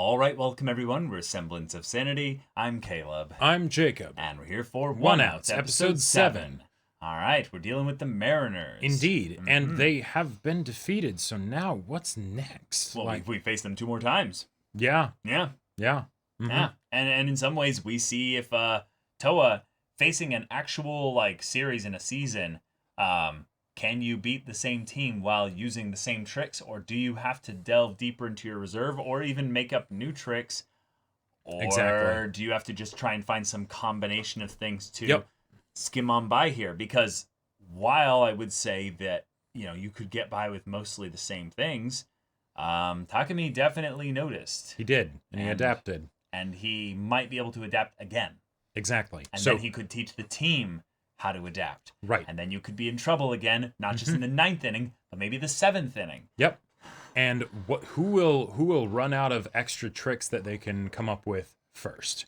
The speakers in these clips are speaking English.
All right, welcome everyone. We're Semblance of Sanity. I'm Caleb. I'm Jacob. And we're here for One Outs, episode 7. All right, we're dealing with the Mariners. Indeed, and they have been defeated, so now what's next? Well, we faced them 2 more times. Yeah. Yeah. Yeah. Yeah. And in some ways, we see if Toua, facing an actual series in a season, can you beat the same team while using the same tricks, or do you have to delve deeper into your reserve, or even make up new tricks, or do you have to just try and find some combination of things to skim on by here? Because while I would say that you could get by with mostly the same things, Takumi definitely noticed. He did, and he adapted, and he might be able to adapt again. Exactly, and then he could teach the team how to adapt. Right. And then you could be in trouble again, not just in the 9th inning, but maybe the 7th inning. Yep. And who will run out of extra tricks that they can come up with first?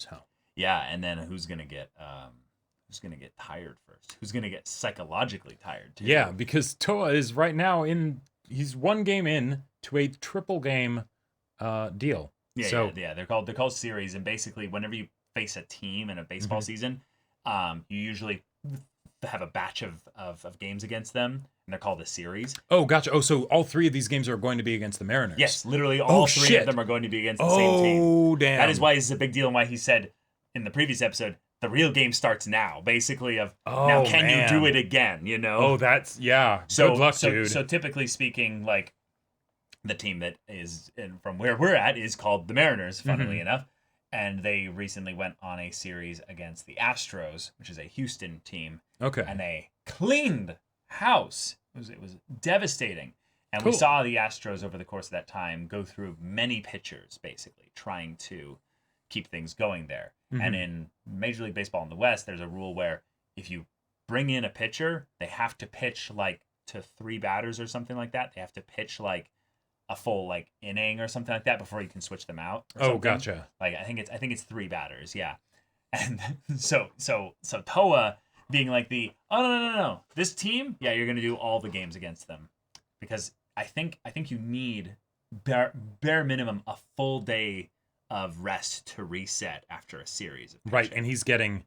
So. Yeah, and then who's gonna get tired first? Who's gonna get psychologically tired too? Yeah, because Toua is right now he's 1 game in to a triple game deal. Yeah, they're called series, and basically whenever you face a team in a baseball season, you usually have a batch of games against them, and they're called a series. Oh, gotcha. Oh, so all 3 of these games are going to be against the Mariners. Yes, literally all 3 of them are going to be against the same team. Oh, damn. That is why it's a big deal, and why he said in the previous episode, the real game starts now, basically, now can you do it again, Oh, that's, yeah. Good luck, dude. So typically speaking, the team that is from where we're at is called the Mariners, funnily enough. And they recently went on a series against the Astros, which is a Houston team. Okay. And they cleaned house. It was devastating. And we saw the Astros over the course of that time go through many pitchers, basically, trying to keep things going there. And in Major League Baseball in the West, there's a rule where if you bring in a pitcher, they have to pitch to 3 batters or something like that. They have to pitch a full inning or something like that before you can switch them out. Oh, gotcha. I think it's 3 batters, yeah. And so Toua being no, this team, yeah, you're gonna do all the games against them, because I think you need bare minimum a full day of rest to reset after a series of pitching. Right, and he's getting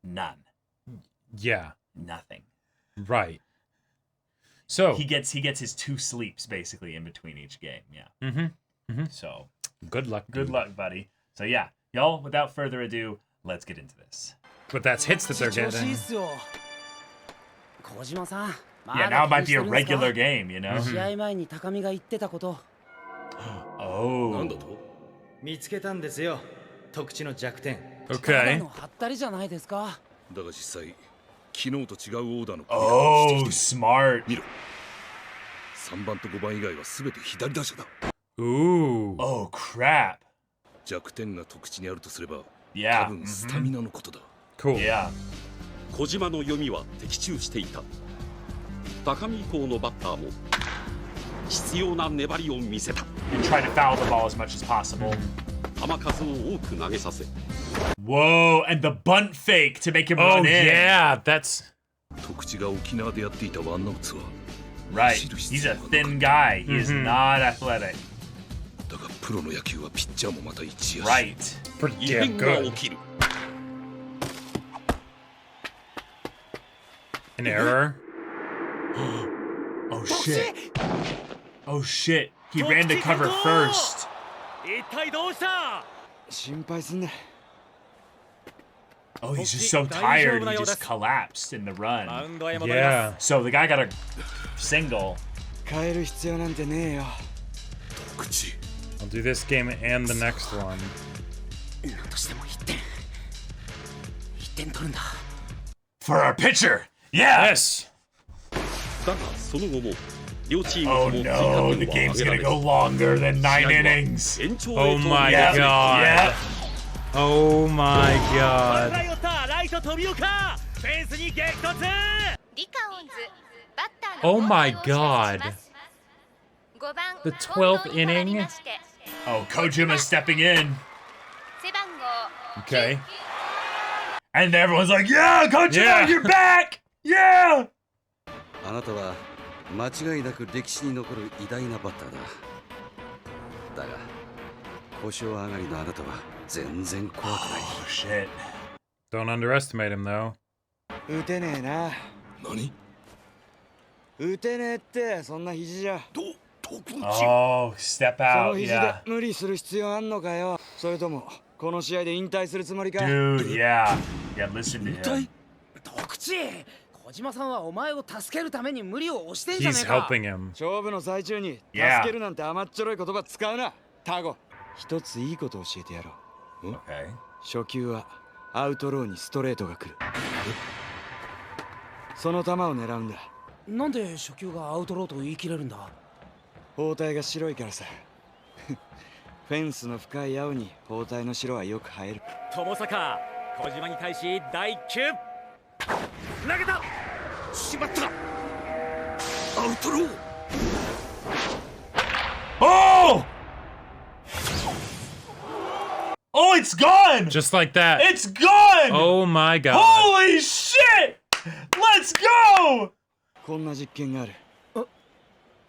none. Yeah, nothing. Right. So he gets his 2 sleeps basically in between each game. Yeah. So good luck, buddy. So yeah, y'all. Without further ado, let's get into this. But that's hits that they're getting. Yeah, now it might be a regular game, Oh. Okay. Oh, smart. Ooh. Oh, crap. Yeah. Cool. Yeah. 小島の読みは的中していた。高見以降のバッターも必要な粘りを見せた。And try to foul the ball as much as possible. 球数を多く投げさせ。Whoa, and the bunt fake to make him run in. Oh, yeah, that's... Right, he's a thin guy. He is not athletic. Right. Pretty damn good. An error? Oh, shit. Oh, shit. He ran to cover first. Oh, he's just so tired, he just collapsed in the run. Yeah. So the guy got a single. I'll do this game and the next one. For our pitcher! Yeah! Yes! Oh no, the game's gonna go longer than 9 innings. Oh my god. Yeah. Oh my god. Oh my god. The 12th inning? Oh, Kojima stepping in. Okay. And everyone's like, yeah, Kojima, you're back! Yeah! あなたは間違いなく歴史に残る偉大なバッターだ。だが保証上がりのあなたは全然怖くない。 Oh shit. Don't underestimate him, though. 打てねえな。何？打てねえってそんな肘じゃ。特注。 Oh, step その out. 肘で Yeah. 無理する必要あんのかよ。それともこの試合で引退するつもりか。 Dude, yeah. Yeah, listen to 引退 him.？徳地、小島さんはお前を助けるために無理を押してんじゃね He's えか。 helping him. 勝負の最中に助 Yeah. けるなんて甘っちょろい言葉使うな。タゴ。一ついいこと教えてやろう。 Okay. 初球はアウトローにストレートが来る。その球を狙うんだ。なんで初球がアウトローと言い切れるんだ。包帯が白いからさ。フェンスの深い青に包帯の白はよく映える。友坂、小島に対し第1球投げた。しまった。アウトロー。 Oh! Oh, it's gone! Just like that. It's gone! Oh my god. Holy shit! Let's go! こんな実験がある。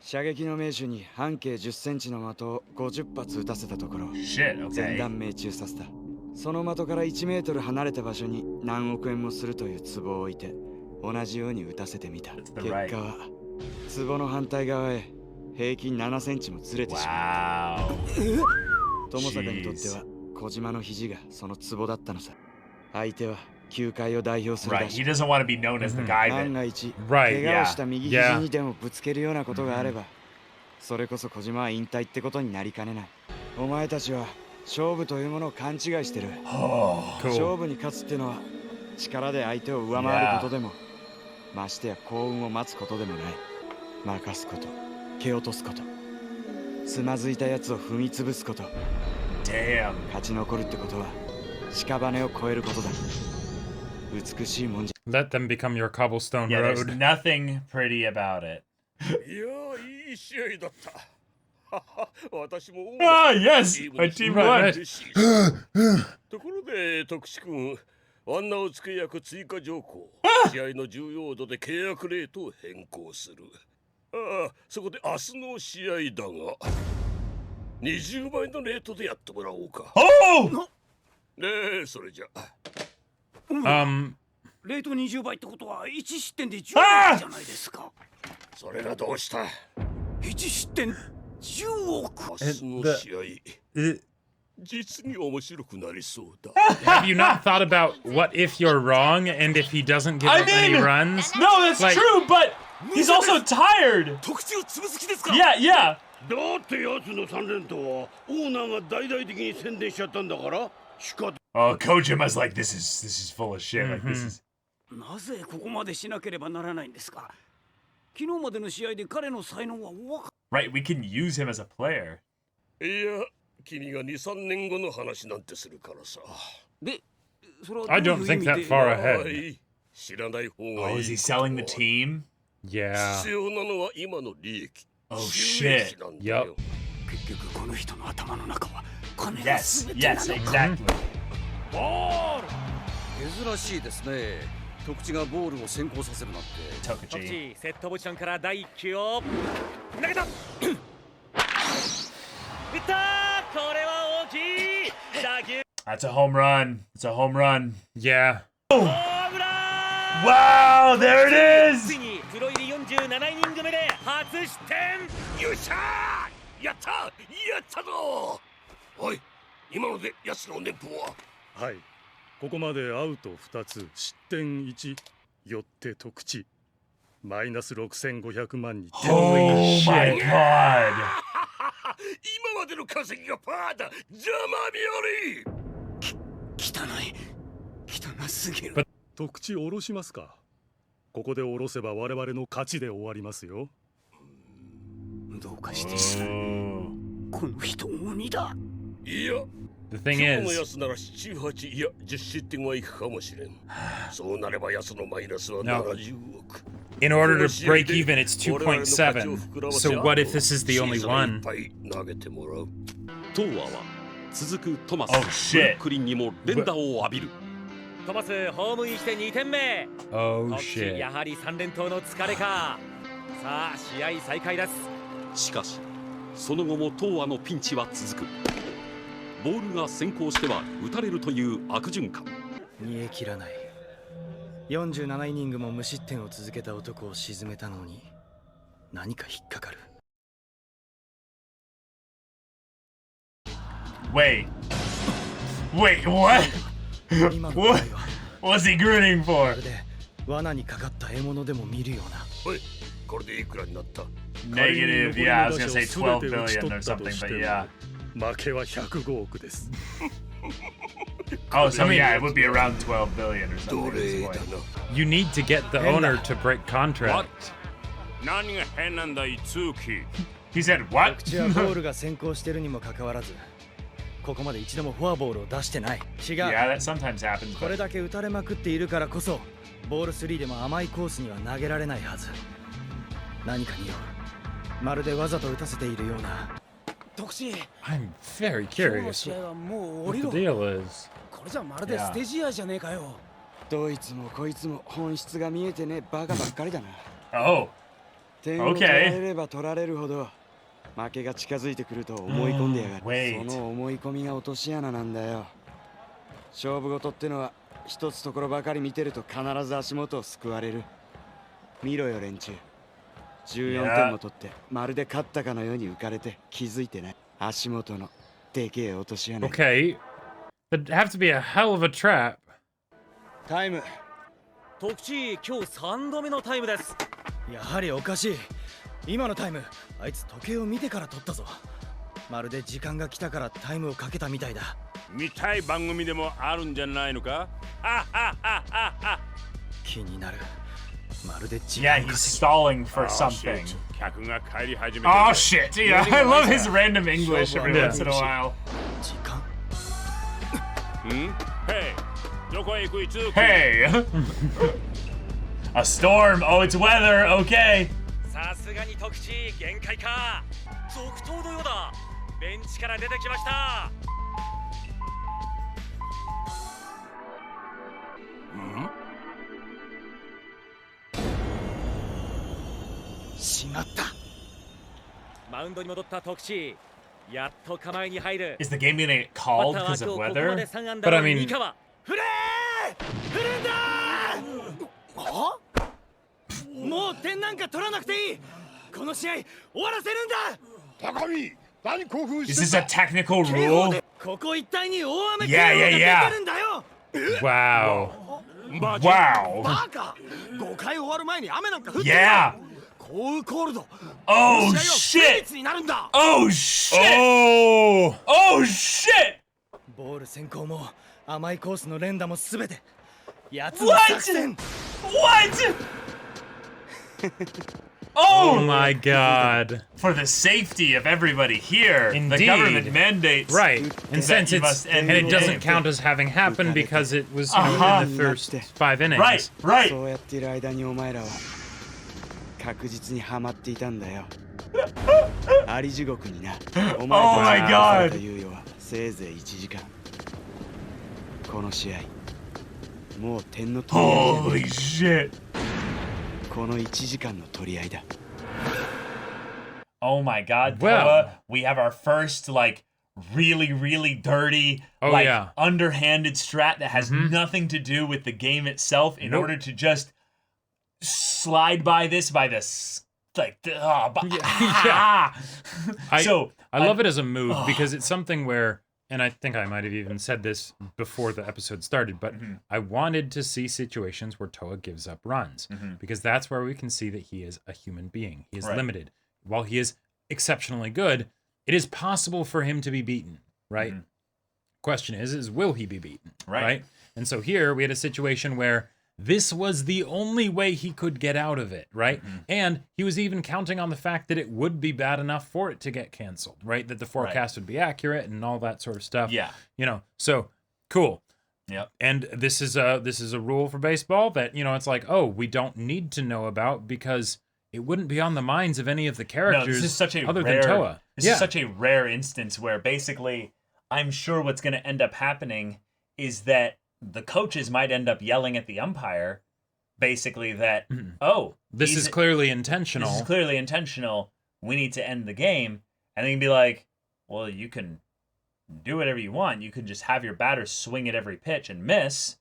射撃の名手に半径10センチの的を50発撃たせたところ Shit, 全 okay. 弾命中させた。その的から1メートル離れた場所に何億円もするという壺を置いて同じように撃たせてみた。結 the 果 right. は壺の反対側へ平均7センチもずれてしまう。 Wow. 友坂にとっては小島の肘がその壺だったのさ。相手は球界を代表する Right. 打 He 者。 doesn't want to be known as the guy 万 that. が一 Right, 怪我をした右 yeah. 肘にでもぶつけるようなことがあれば、それこそ小島は引退ってことになりかねない。お前たちは勝負というものを勘違いしてる。 Oh. 勝 Cool. 負に勝つってのは力で相手を上回ることでも、ましてや幸運を待つことでもない。任すこと、蹴落とすこと、つまずいたやつを踏み潰すこと。 Damn. 勝ち残るってことは屍を越えることだ。美しいもんじ Let them become your cobblestone Yeah, there's road. nothing pretty about it. いやー、いい試合だった。私も Ah, yes! My team won! ところで徳志君、ワンナをつけ役追加条項、試合の重要度で契約レートを変更する。ああ、そこで明日の試合だが20倍のレートでやってもらおうか。 Oh! ねえ、それじゃ。レート20倍ってことは1失点で10あー億じゃないですか。それがどうした？ 1失点10億。明日の試合、実に面白くなりそうだ。 Have you not thought about what if you're wrong and if he doesn't give I up any mean- runs? No, that's Like- true, but he's also tired! 特注潰す気ですか？ Yeah, yeah! だってやつの3連投はオーナーが大々的に宣伝しちゃったんだから仕方。 Oh, Kojima's like, this is full of shit. Like, this is. なぜここまでしなければならないんですか。昨日までの試合で彼の才能はお分か Right, we can use him as a player. いや、君が2、3年後の話なんてするからさ。で、それは I どう don't いう think 意 that 味で far は ahead. い、知らない方がい Oh, い。 is he selling the team? Yeah. 必要なのは今の利益。 Oh, 収益 shit. なんだよ。結局この人の頭の中は金が Yes, 全てな yes, のか。 exactly. 珍しいですね。徳地がボールを先行させるなんて。徳 Tokuchi. 地セットポジションから第1球を投げた。打ったー。これは大きい打球。 That's a home run. It's a home run. Yeah. ホームラン。 Wow, there it つ is! いにプロ入り47イニング目で初失点。よっしゃー、やったやったぞ。おい、今ので奴の年俸は？はい、ここまでアウト2つ、失点1、よって得地、マイナス6500万に。 Oh my god. 今までの稼ぎがパーだ。邪魔見より。汚い。汚すぎる。得地下ろしますか。ここで下ろせば我々の勝ちで終わりますよ。どうかして知らん。この人鬼だ。いや、 The thing 今日の is, やつなら7、8、いや10失点はいくかもしれん。そうなればやつのマイナスは No. 70億。 in order to break even, it's 2.7. So what if this is the only シーズンいっ one? ぱい投げてもらう。トーアは続くトマス、 Oh, ブ shit. ルックリンにも連打を浴びる。トマスホームインして2点目。 Oh 徳地 shit. やはり3連投の疲れか。さあ試合再開です。しかしその後もトーアのピンチは続く。ボールが先行しては打たれるという悪循環。煮え切らない。47イニングも無失点を続けた男を沈めたのに何か引っかかる。 Wait, what? 今の What? 場合は What's he grinning ま for? るで罠にかかった獲物でも見るような。おい、これでいくらになった Negative, yeah, I was gonna say 12 billion or something, but yeah. 負けは105億です。 Oh, so yeah, it would be around 12 billion or 奴 something. at 隷 this だ point. な。 You need to get the owner to break contract. 何が変なんだいツーキー He said what? 口はボールが先行してるにもかかわらず、ここまで一度もフォアボールを出してない。違う。 Yeah, that sometimes happens. これ But だけ打たれまくっているからこそ、ボール3でも甘いコースには投げられないはず。何かによる。まるでわざと打たせているような。特使、 I'm very 今日の curious 試合はもう降 what り the ろ。 deal is. これじゃまるでステジアじゃねえかよ。どいつもこいつも本質が見えてねえバカばっかりだな。 oh, 点を取られれば取られるほど負けが近づいてくると思い込んでやがる。 Wait. その思い込みが落とし穴なんだよ。勝負事ってのは一つところばかり見てると必ず足元を救われる。見ろよ連中。14点も取ってまるで勝ったかのように浮かれて気づいてない。足元のでけえ落とし穴。 Okay. That'd have to be a hell of a trap. タイム。特使今日3度目のタイムです。やはりおかしい。今のタイム、あいつ時計を見てから取ったぞ。まるで時間が来たからタイムをかけたみたいだ。見たい番組でもあるんじゃないのか気になる。まるで時 yeah, 間 he's 稼 stalling for Oh, something. shit. 客が帰り始めてる Oh shit! Yeah, I love his random English every Yeah. once in a while. ぎ。時間。んヘイどこへ行くいツーキー Hey, a storm. Oh, it's weather. Okay. さすがに特使限界か続投のようだベンチから出てきましたしまった。マウンドに戻った特使やっと構えに入る Is the game gonna get バ called ッターは because 今 of 日ここまで weather? 3安 But 打 I の mean- 三河振れー振るんだー。はもう点なんか取らなくていい。この試合終わらせるんだ。高見、何興奮 Is して this a た？ technical 警報 rule? でここ一帯に大雨 Yeah, 警報が yeah, 出 yeah. てるんだよ。 Wow. Wow. バカ。5回終わる前に雨なんか降って Yeah. 降雨コールド。 Oh 試合は不成 shit. 立になるんだ。 Oh shit. Oh. Oh shit. ボール先行も甘いコースの連打もすべてやつの What? 作戦。 What? Oh Oh, my god. for the safety of everybody here, the Indeed. government mandates. Right. And that since you it's must end and it the doesn't game. count as having happened because it was Uh-huh. in the first 5 innings. Right, right. そうやっている間にお前らは確実にはまっていたんだよ。あり地獄にな。お前 Oh my たち God. のというよはせいぜい1時間。この試合もう点の取り合いじゃない Holy shit. この1時間の取り合いだ。 Oh my god, Well. Toua, we have our first like really, really dirty, Oh, like yeah. underhanded strat that has nothing to do with the game itself in Nope. order to just slide by this by this like Yeah. I, So I love it as a move because it's something where, and I think I might have even said this before the episode started, but I wanted to see situations where Toua gives up runs because that's where we can see that he is a human being. He is Right. limited. While he is exceptionally good, it is possible for him to be beaten, right? Question is will he be beaten, Right. And so here we had a situation where this was the only way he could get out of it, right? And he was even counting on the fact that it would be bad enough for it to get canceled, right? That the forecast would be accurate and all that sort of stuff. Yeah. You know, so cool. Yep. And this is a rule for baseball that, you know, it's like, oh, we don't need to know about because it wouldn't be on the minds of any of the No, characters this is such a other rare, than Toua. This is such a rare instance where basically I'm sure what's going to end up happening is that the coaches might end up yelling at the umpire basically that, oh, This he's- is clearly intentional. This is clearly intentional. We need to end the game. And then be like, well, you can do whatever you want. You could just have your batters swing at every pitch and miss.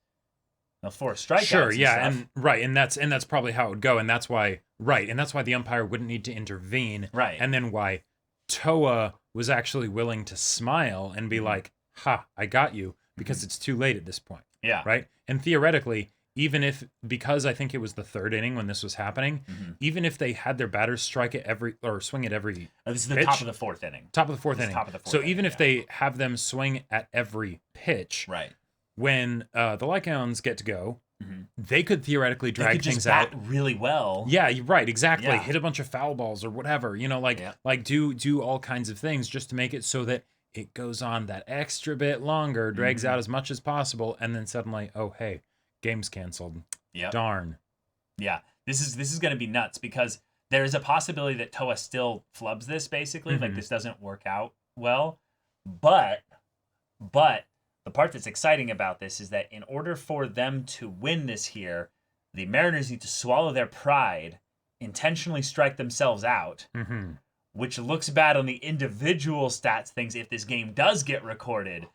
They'll force strikeouts. Sure, yeah, and stuff. and that's probably how it would go, and that's why the umpire wouldn't need to intervene, Right. and then why Toua was actually willing to smile and be like, "Ha, I got you," because it's too late at this point, Yeah. right? And theoretically, because I think it was the third inning when this was happening, even if they had their batters swing at every This is the pitch, top of the fourth inning. top of the fourth This is inning. top of the fourth So inning, even if yeah. they have them swing at every pitch, Right. when the Lycaons get to go, they could theoretically They drag could just things bat out. really well. Yeah, you're right, exactly. Yeah. Hit a bunch of foul balls or whatever, like do all kinds of things just to make it so that it goes on that extra bit longer, drags out as much as possible, and then suddenly, oh hey, game's canceled. Yep. Darn. Yeah. This is going to be nuts because there is a possibility that Toua still flubs this basically, like this doesn't work out well. But the part that's exciting about this is that in order for them to win this here, the Mariners need to swallow their pride, intentionally strike themselves out, which looks bad on the individual stats things if this game does get recorded.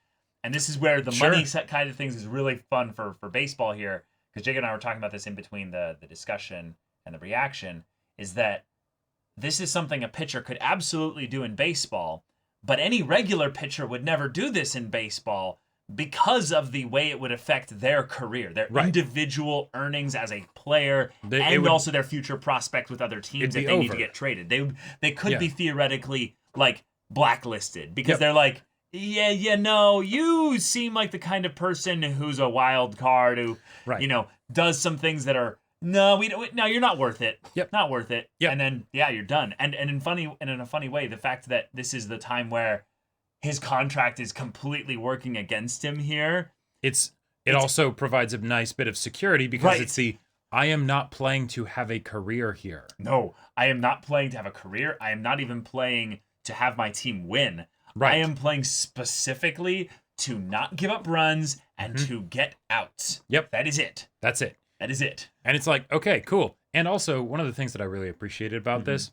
And this is where the money set kind of things is really fun for baseball here, because Jake and I were talking about this in between the discussion and the reaction, is that this is something a pitcher could absolutely do in baseball, but any regular pitcher would never do this in baseball because of the way it would affect their career, their individual earnings as a player, and also their future prospect with other teams if they need to get traded. They could be theoretically like blacklisted because they're like, no, you seem like the kind of person who's a wild card who, does some things that are no, you're not worth it. Yep. Not worth it. Yep. And then you're done. And in a funny way, the fact that this is the time where his contract is completely working against him here. It also provides a nice bit of security because it's I am not playing to have a career here. No, I am not playing to have a career. I am not even playing to have my team win. Right. I am playing specifically to not give up runs and to get out. Yep. That is it. That's it. That is it. And it's like, okay, cool. And also, one of the things that I really appreciated about this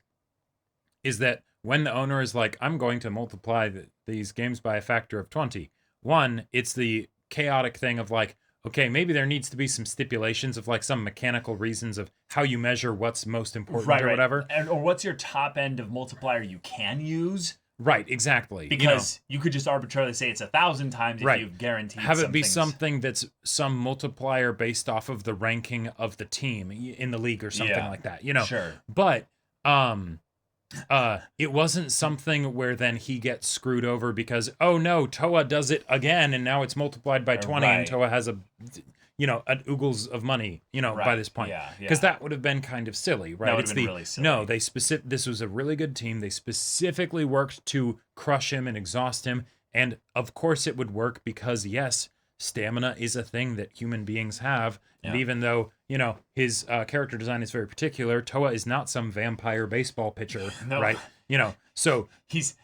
is that when the owner is like, I'm going to multiply these games by a factor of 20, one, it's the chaotic thing of like, okay, maybe there needs to be some stipulations of like some mechanical reasons of how you measure what's most important or whatever. Or what's your top end of multiplier you can use. Right, exactly. Because you could just arbitrarily say it's 1,000 times if you've guaranteed have it be something that's some multiplier based off of the ranking of the team in the league or something like that, Sure. But it wasn't something where then he gets screwed over because, oh no, Toua does it again and now it's multiplied by 20 and Toua has an oogles of money, by this point. Because that would have been kind of silly, right? That would have been really silly. No, this was a really good team. They specifically worked to crush him and exhaust him. And of course it would work because, yes, stamina is a thing that human beings have. And even though, his character design is very particular, Toua is not some vampire baseball pitcher, right? So he's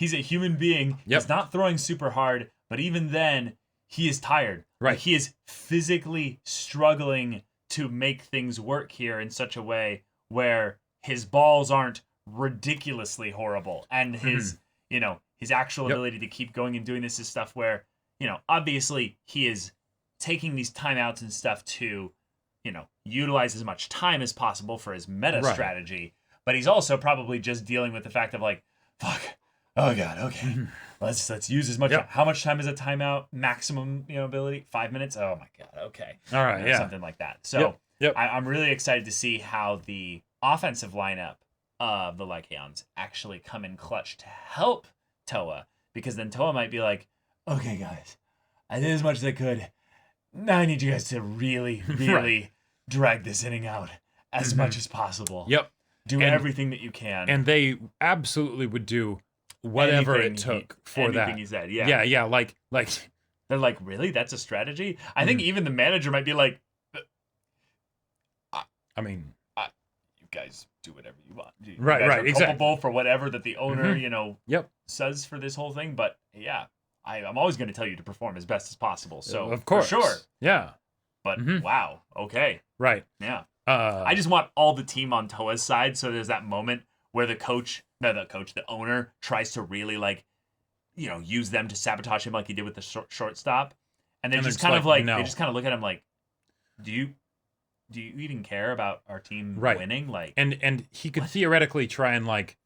a human being. He's not throwing super hard, but even then he is tired. Right. Like, he is physically struggling to make things work here in such a way where his balls aren't ridiculously horrible. And his, his actual ability to keep going and doing this is stuff where, obviously he is taking these timeouts and stuff to, utilize as much time as possible for his meta strategy. But he's also probably just dealing with the fact of like, fuck, oh God, okay. Let's use as much. How much time is a timeout? Maximum, ability? 5 minutes? Oh my God. Okay. All right. Something like that. So I'm really excited to see how the offensive lineup of the Lycaons actually come in clutch to help Toua, because then Toua might be like, okay, guys, I did as much as I could. Now I need you guys to really, really drag this inning out as much as possible. Yep. Do everything that you can. And they absolutely would do whatever it took for that. Anything he said, yeah. Yeah, like they're like, really? That's a strategy? I think even the manager might be like, I mean, you guys do whatever you want. You right, guys are exactly. culpable for whatever that the owner, says for this whole thing. But yeah, I'm always going to tell you to perform as best as possible. So of course, for sure. Yeah. But wow, okay. Right. Yeah. I just want all the team on Toa's side. So there's that moment where the owner tries to really use them to sabotage him like he did with the shortstop. And they're And just they're kind just of like, like, no. they just kind of look at him like, do you even care about our team Right. winning? Like, And he could theoretically try and like,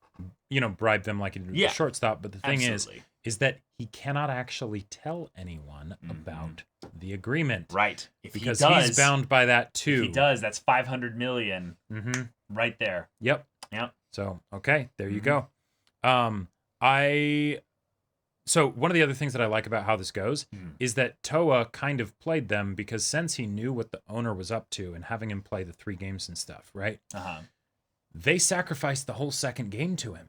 bribe them like he did with Yeah. the shortstop. But the thing absolutely. is that he cannot actually tell anyone about the agreement. Right. If Because he does, he's bound by that too. if he does, that's 500 million Mm-hmm. right there. Yep. Yep. So, okay, there you Mhm. go. So one of the other things that I like about how this goes is that Toua kind of played them because since he knew what the owner was up to and having him play the 3 games and stuff, right? Uh-huh. They sacrificed the whole second game to him,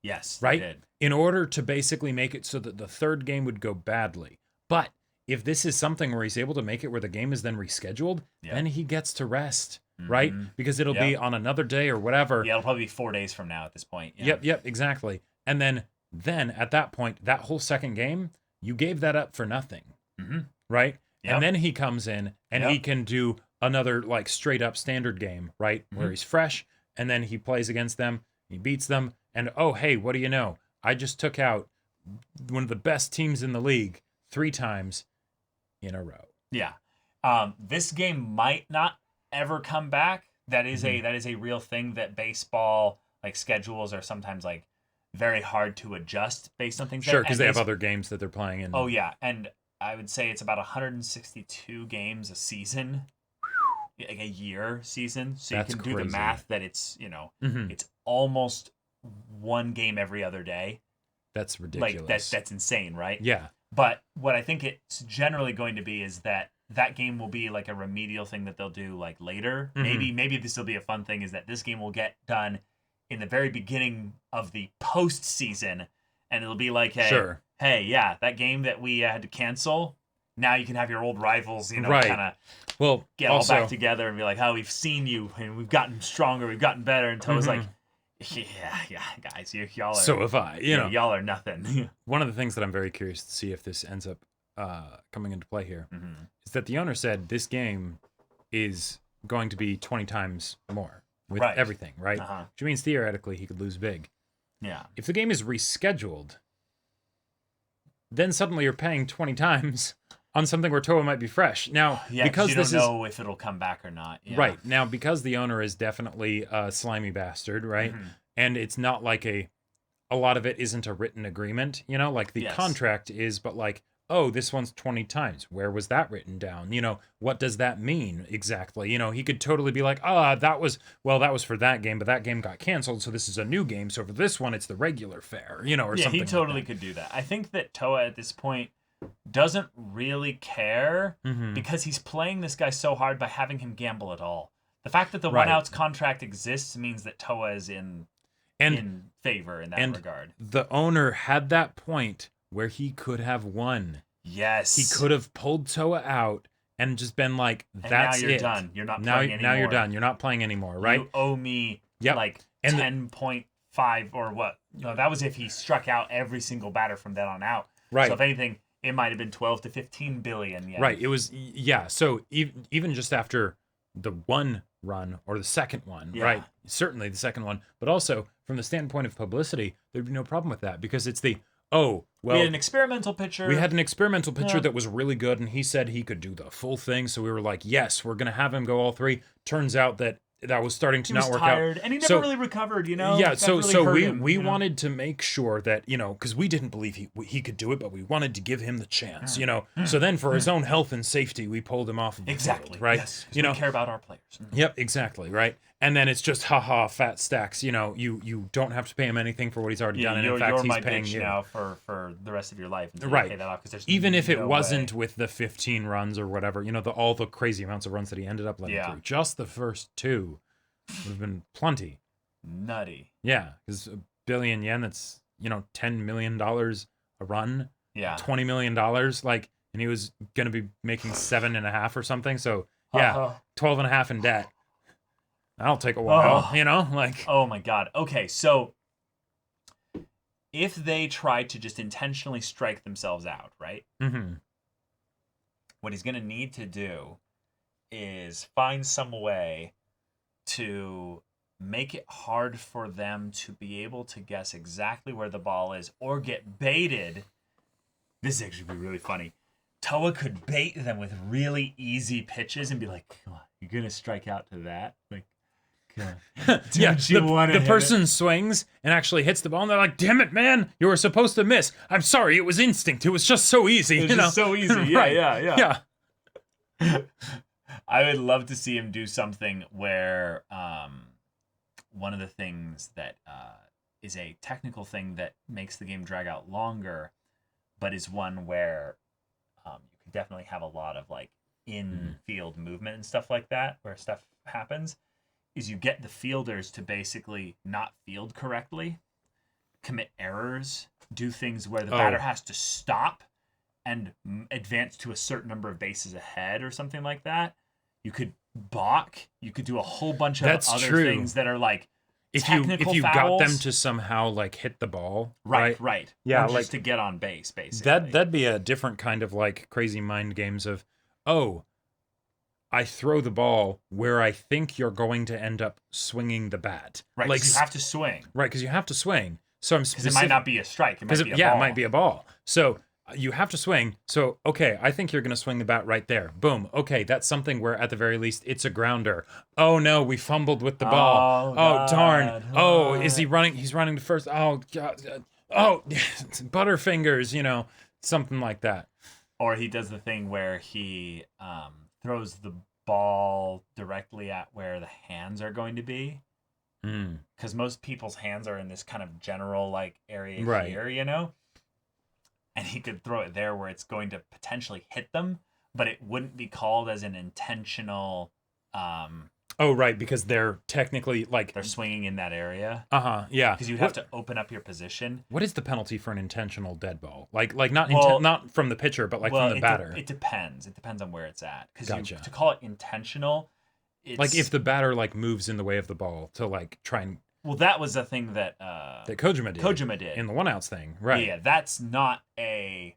Yes. right? They did. In order to basically make it so that the third game would go badly. But if this is something where he's able to make it where the game is then rescheduled, Yeah. then he gets to rest, right? Because it'll be Yep. on another day or whatever. Yeah, it'll probably be 4 days from now at this point. Yeah. Yep, exactly. And then at that point, that whole second game, you gave that up for nothing, right? Yep. And then he comes in and he Yep. can do another like straight up standard game, right? Where he's fresh, and then he plays against them, he beats them, and oh hey, what do you know? I just took out one of the best teams in the league 3 times in a row. Yeah. This game might not ever come back. That is a real thing that baseball like schedules are sometimes like very hard to adjust based on things. Sure, because they have base- other games that they're playing in. Oh yeah, and I would say it's about 162 games a season, like a year season. So That's you can do the crazy. math that it's Mhm. it's almost 1 game every other day. That's ridiculous. Like that's insane, right? Yeah. But what I think it's generally going to be is that game will be like a remedial thing that they'll do like later. Maybe this will be a fun thing is that this game will get done in the very beginning of the postseason, and it'll be like, hey, yeah, that game that we had to cancel. Now you can have your old rivals, Right. kind of Well, get also, all back together and be like, "Oh, we've seen you, and we've gotten stronger, we've gotten better." And Toa's like, "Yeah, guys, y'all are so have I. You know, y'all are nothing." one of the things that I'm very curious to see if this ends up coming into play here is that the owner said this game is going to be 20 times more with Right. everything, right? Uh-huh. Which means theoretically he could lose big. Yeah. If the game is rescheduled, then suddenly you're paying 20 times on something where Toua might be fresh. Now, Yeah, because you this don't is know if it'll come back or not. Yeah. right now, because the owner is definitely a slimy bastard, right? And it's not like a lot of it isn't a written agreement, like the Yes. contract is, but like, oh, this one's 20 times. Where was that written down? What does that mean exactly? He could totally be like, that was for that game, but that game got canceled, so this is a new game. So for this one, it's the regular fare, or Yeah, something. he like totally that. could do that. I think that Toua at this point doesn't really care because he's playing this guy so hard by having him gamble at all. The fact that the Right. 1-outs contract exists means that Toua is in favor in that regard. The owner had that point where he could have won. Yes. He could have pulled Toua out and just been like, And that's now you're it. done. You're not now, playing anymore. Now you're done. You're not playing anymore, right? You owe me like And 10.5 or what? No, that was if he struck out every single batter from then on out. Right. So if anything, it might have been 12 to 15 billion. Yeah. Right. It was, yeah. So even just after the one run or the second one, right? Certainly the second one, but also from the standpoint of publicity, there'd be no problem with that because it's we had an experimental pitcher. We had an experimental pitcher that was really good, and he said he could do the full thing. So we were like, yes, we're going to have him go all 3. Turns out that was starting to not work tired, out. And he never really recovered, Yeah, That so really so hurt we him, we wanted to make sure that, because we didn't believe he could do it, but we wanted to give him the chance, So then for his own health and safety, we pulled him off of the field, right? Yes, we care about our players. Yep, exactly, right? And then it's just fat stacks, you don't have to pay him anything for what he's already done, and in fact you're he's my paying bitch you now for the rest of your life until right. you pay that off, 'cause there's even if it no wasn't way. with the 15 runs or whatever, all the crazy amounts of runs that he ended up letting through. Just the first 2 would have been plenty. Nutty. Yeah, because $1 billion yen, that's $10 million a run. Yeah. $20 million, and he was gonna be making 7.5 or something. So yeah, 12.5 in debt. That'll take a while, Oh my god. Okay, so if they try to just intentionally strike themselves out, right? What he's gonna need to do is find some way to make it hard for them to be able to guess exactly where the ball is or get baited. This is actually be really funny. Toua could bait them with really easy pitches and be like, come on, you're going to strike out to that? Like, yeah, the person swings and actually hits the ball, and they're like, "Damn it, man! You were supposed to miss. I'm sorry, it was instinct. It was just so easy. It was just so easy. Yeah, right. yeah. I would love to see him do something where one of the things that is a technical thing that makes the game drag out longer, but is one where you can definitely have a lot of like in-field movement and stuff like that, where stuff happens. Is you get the fielders to basically not field correctly, commit errors, do things where the batter has to stop and advance to a certain number of bases ahead or something like that. You could balk. You could do a whole bunch of other things that are like if technical you fouls. got them to somehow like hit the ball, right. Yeah, or like just to get on base, basically. That'd be a different kind of like crazy mind games of, I throw the ball where I think you're going to end up swinging the bat. Right, like you have to swing. Right, because you have to swing. So I'm because it might not be a strike. It might be a ball. It might be a ball. So you have to swing. So okay, I think you're going to swing the bat right there. Boom. Okay, that's something where at the very least it's a grounder. Oh no, we fumbled with the ball. Oh darn. Oh, is he running? He's running to first. Oh god. Oh, butterfingers. Something like that. Or he does the thing where he throws the ball directly at where the hands are going to be. Because most people's hands are in this kind of general like area here, and he could throw it there where it's going to potentially hit them, but it wouldn't be called as an intentional right, because they're technically like they're swinging in that area. Yeah, because you have to open up your position. What is the penalty for an intentional dead ball? Like not from the pitcher, but from the batter. It depends. It depends on where it's at. Because Gotcha. To call it intentional, it's like if the batter like moves in the way of the ball to like try and. Well, that was a thing that Kojima did in the 1-outs thing, right? Yeah, that's not a.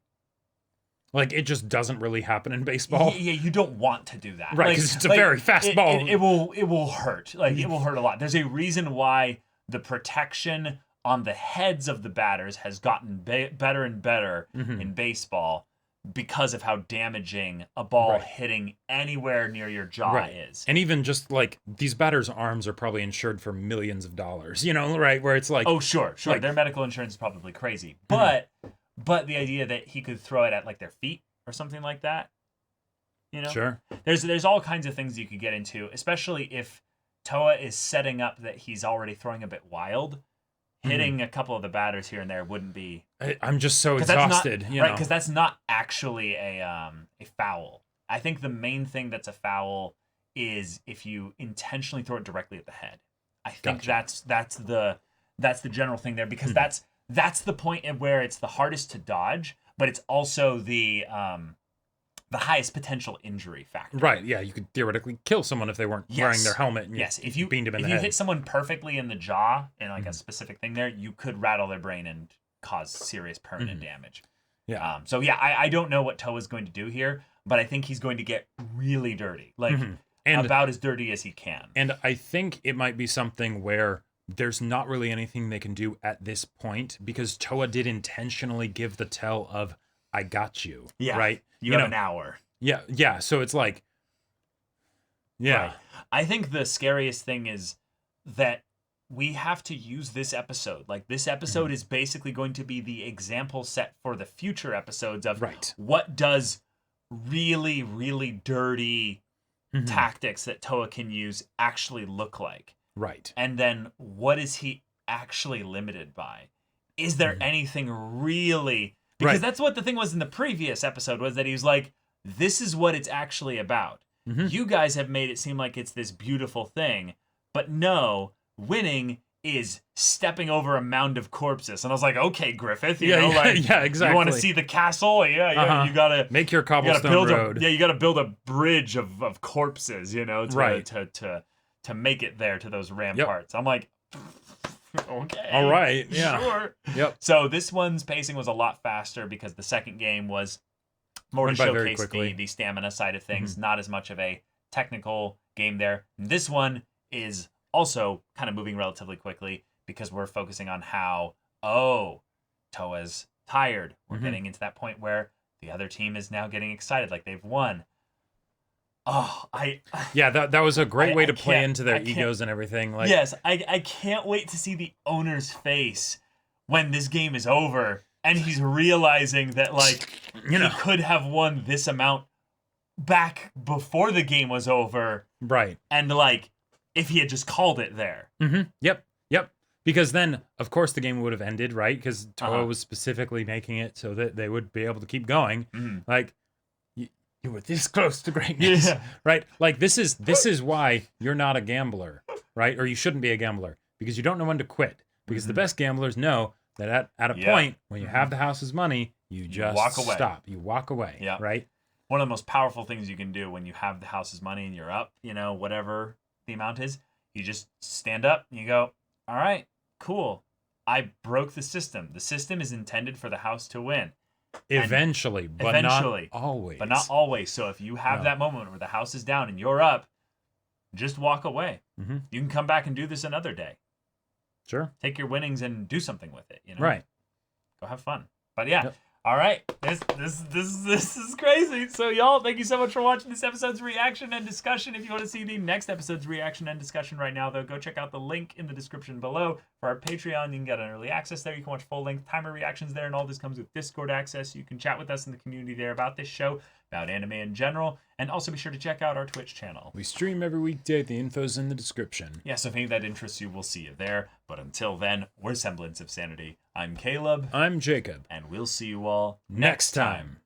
Like, it just doesn't really happen in baseball. Yeah, you don't want to do that. Right, because it's a very fast ball. It will hurt. Like, it will hurt a lot. There's a reason why the protection on the heads of the batters has gotten better and better in baseball because of how damaging a ball hitting anywhere near your jaw is. And even just, like, these batters' arms are probably insured for millions of dollars, right? Where it's like... Oh, sure. Like, their medical insurance is probably crazy. But the idea that he could throw it at, like, their feet or something like that, Sure. There's all kinds of things you could get into, especially if Toua is setting up that he's already throwing a bit wild. Hitting a couple of the batters here and there wouldn't be... I'm just so exhausted, Right, because that's not actually a foul. I think the main thing that's a foul is if you intentionally throw it directly at the head. I think that's the general thing there, because that's the point at where it's the hardest to dodge, but it's also the highest potential injury factor. Right, yeah, you could theoretically kill someone if they weren't wearing their helmet and if you beamed him in the head. If you hit someone perfectly in the jaw in like a specific thing there, you could rattle their brain and cause serious permanent damage. Yeah. So yeah, I don't know what Toa is going to do here, but I think he's going to get really dirty. Like about as dirty as he can. And I think it might be something where there's not really anything they can do at this point, because Toua did intentionally give the tell of I got you. Yeah. Right? You have an hour. Yeah. Yeah. So it's like, yeah. Right. I think the scariest thing is that we have to use this episode. Like, this episode is basically going to be the example set for the future episodes of what does really, really dirty tactics that Toua can use actually look like. Right. And then what is he actually limited by? Is there anything really... Because that's what the thing was in the previous episode, was that he was like, this is what it's actually about. You guys have made it seem like it's this beautiful thing, but no, winning is stepping over a mound of corpses. And I was like, okay, Griffith, you know, like, exactly. You want to see the castle? Yeah, you gotta make your cobblestone road. You gotta build a bridge of corpses, to make it there to those ramparts. I'm like, okay. All right. Yeah. Sure. Yep. So this one's pacing was a lot faster because the second game was more to showcase the stamina side of things, not as much of a technical game there. This one is also kind of moving relatively quickly because we're focusing on how, Toa's tired. We're getting into that point where the other team is now getting excited, like they've won. Yeah, that was a great way to play can't- into their I can't- egos and everything. Like, yes, I can't wait to see the owner's face when this game is over and he's realizing that, like, you know, he could have won this amount back before the game was over. right. And, like, if he had just called it there. Yep. Because then, of course, the game would have ended, right? Because Toua was specifically making it so that they would be able to keep going. Like, you were this close to greatness, right? Like, this is why you're not a gambler, right? Or you shouldn't be a gambler, because you don't know when to quit. Because the best gamblers know that at a point, when you have the house's money, you just walk away. stop. You walk away, right? One of the most powerful things you can do when you have the house's money and you're up, whatever the amount is, you just stand up and you go, all right, cool. I broke the system. The system is intended for the house to win. Eventually, but not always. But not always. So if you have that moment where the house is down and you're up, just walk away. You can come back and do this another day. Sure. Take your winnings and do something with it. Right. Go have fun. But yeah. All right. This is crazy. So y'all, thank you so much for watching this episode's reaction and discussion. If you want to see the next episode's reaction and discussion right now, though, go check out the link in the description below for our Patreon. You can get an early access there. You can watch full-length timer reactions there, and all this comes with Discord access. You can chat with us in the community there about this show, about anime in general, and also be sure to check out our Twitch channel. We stream every weekday. The info's in the description. Yeah, so if any of that interests you, we'll see you there. But until then, we're Semblance of Sanity. I'm Caleb. I'm Jacob. And we'll see you all next time.